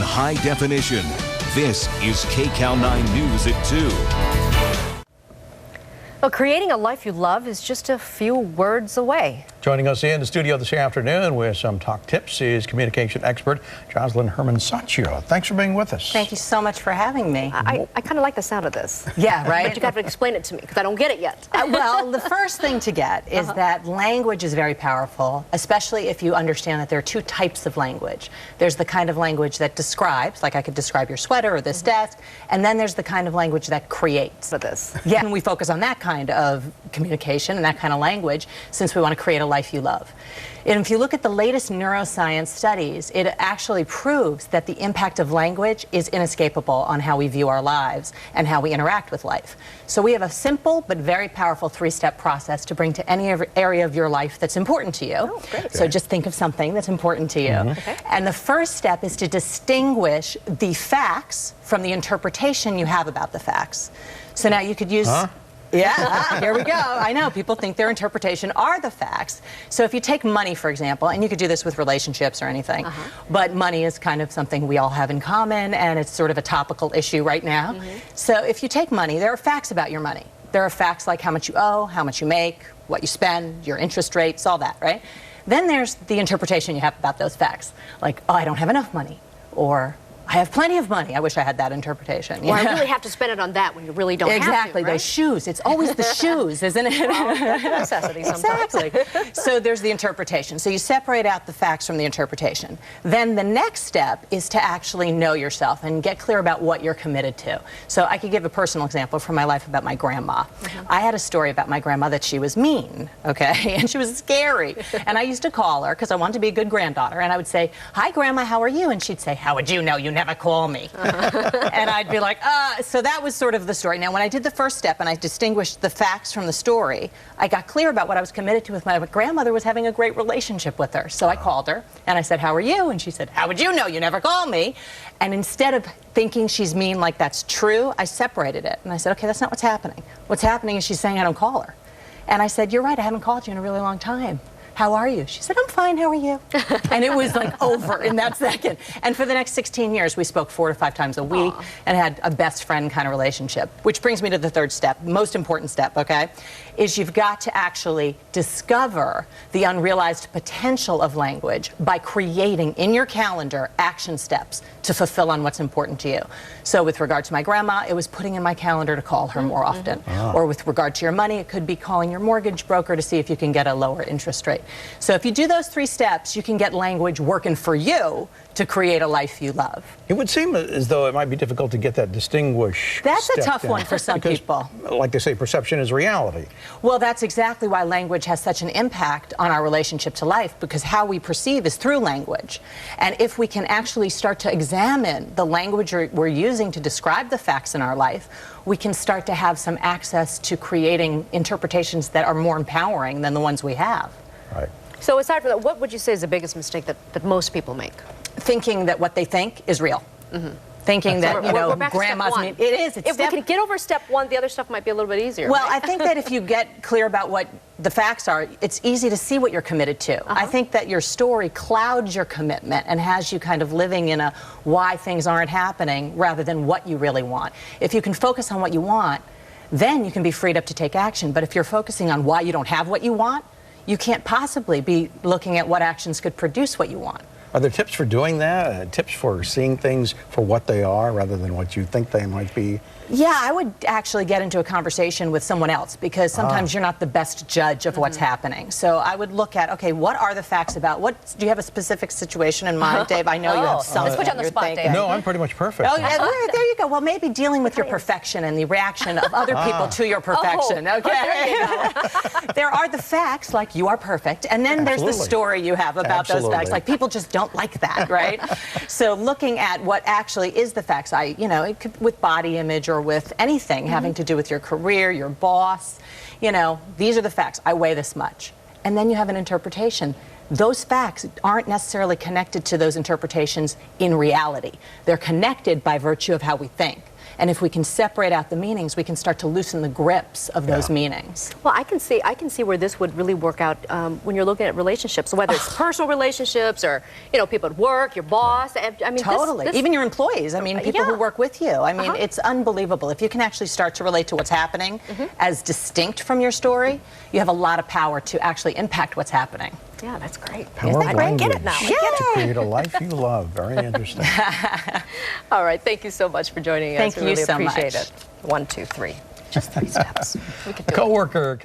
high definition. This is KCAL 9 News at 2. Well, creating a life you love is just a few words away. Joining us in the studio this afternoon with some talk tips is communication expert Jocelyn Herman-Saccio. Thanks for being with us. Thank you so much for having me. I kind of like the sound of this. Yeah, right? But you got to explain it to me because I don't get it yet. Well, the first thing to get is that language is very powerful, especially if you understand that there are two types of language. There's the kind of language that describes, like I could describe your sweater or this desk, and then there's the kind of language that creates. For this. Yeah, and we focus on that kind of communication and that kind of language since we want to create a life you love. And if you look at the latest neuroscience studies, it actually proves that the impact of language is inescapable on how we view our lives and how we interact with life. So we have a simple but very powerful three-step process to bring to any area of your life that's important to you. Oh, great. So just think of something that's important to you. Okay. And the first step is to distinguish the facts from the interpretation you have about the facts. So now you could use... Yeah, here we go. I know, people think their interpretation are the facts. So if you take money, for example, and you could do this with relationships or anything, but money is kind of something we all have in common, and it's sort of a topical issue right now. So if you take money, there are facts about your money. There are facts like how much you owe, how much you make, what you spend, your interest rates, all that, right? Then there's the interpretation you have about those facts, like, oh, I don't have enough money, or I have plenty of money. I wish I had that interpretation. Well, I really have to spend it on that when you really don't have to, Exactly, right? those shoes. It's always the shoes, isn't it? Well, that's a necessity sometimes. Exactly. So there's the interpretation. So you separate out the facts from the interpretation. Then the next step is to actually know yourself and get clear about what you're committed to. So I could give a personal example from my life about my grandma. I had a story about my grandma that she was mean, okay? And she was scary. And I used to call her because I wanted to be a good granddaughter. And I would say, hi, Grandma, how are you? And she'd say, how would you know? You never call me. And I'd be like, so that was sort of the story. Now, when I did the first step and I distinguished the facts from the story, I got clear about what I was committed to with my grandmother was having a great relationship with her. So I called her and I said, how are you? And she said, how would you know? You never call me. And instead of thinking she's mean like that's true, I separated it. And I said, okay, that's not what's happening. What's happening is she's saying I don't call her. And I said, you're right, I haven't called you in a really long time. How are you? She said, I'm fine, how are you? And it was like over in that second. And for the next 16 years, we spoke 4 to 5 times a week and had a best friend kind of relationship. Which brings me to the third step, most important step, okay, is you've got to actually discover the unrealized potential of language by creating in your calendar action steps to fulfill on what's important to you. So with regard to my grandma, it was putting in my calendar to call her more often. Or with regard to your money, it could be calling your mortgage broker to see if you can get a lower interest rate. So if you do those 3 steps, you can get language working for you to create a life you love. It would seem as though it might be difficult to get that distinguish. That's a step tough down, one for some because, people. Like they say, perception is reality. Well, that's exactly why language has such an impact on our relationship to life, because how we perceive is through language. And if we can actually start to examine the language we're using to describe the facts in our life, we can start to have some access to creating interpretations that are more empowering than the ones we have. Right. So aside from that, what would you say is the biggest mistake that most people make? Thinking that what they think is real. Thinking that, you know, we're back to grandma's step 1. mean. It is. It's If we could get over step 1, the other stuff might be a little bit easier. Well, right? I think that if you get clear about what the facts are, it's easy to see what you're committed to. I think that your story clouds your commitment and has you kind of living in a why things aren't happening rather than what you really want. If you can focus on what you want, then you can be freed up to take action. But if you're focusing on why you don't have what you want, you can't possibly be looking at what actions could produce what you want. Are there tips for doing that? Tips for seeing things for what they are rather than what you think they might be? Yeah, I would actually get into a conversation with someone else because sometimes you're not the best judge of what's happening. So I would look at, okay, what are the facts about? Do you have a specific situation in mind, Dave? I know you have some. Let's put you on the spot, Dave. No, I'm pretty much perfect. Oh, yeah, there you go. Well, maybe dealing with your perfection and the reaction of other people to your perfection, okay? There are the facts, like you are perfect, and then there's the story you have about those facts. Like people just don't like that, right? So looking at what actually is the facts, it could, with body image or with anything having to do with your career, your boss, these are the facts. I weigh this much. And then you have an interpretation. Those facts aren't necessarily connected to those interpretations in reality. They're connected by virtue of how we think. And if we can separate out the meanings, we can start to loosen the grips of those meanings. Well, I can see where this would really work out when you're looking at relationships, so whether it's personal relationships or, you know, people at work, your boss. I mean, totally. Even your employees. I mean, people who work with you. I mean, it's unbelievable. If you can actually start to relate to what's happening as distinct from your story, you have a lot of power to actually impact what's happening. Yeah, that's great. Power of I get it now. language to create a life you love. Very interesting. All right, thank you so much for joining us. Thank you really so appreciate much. it. 1, 2, 3. Just 3 steps. We could do it. Co-worker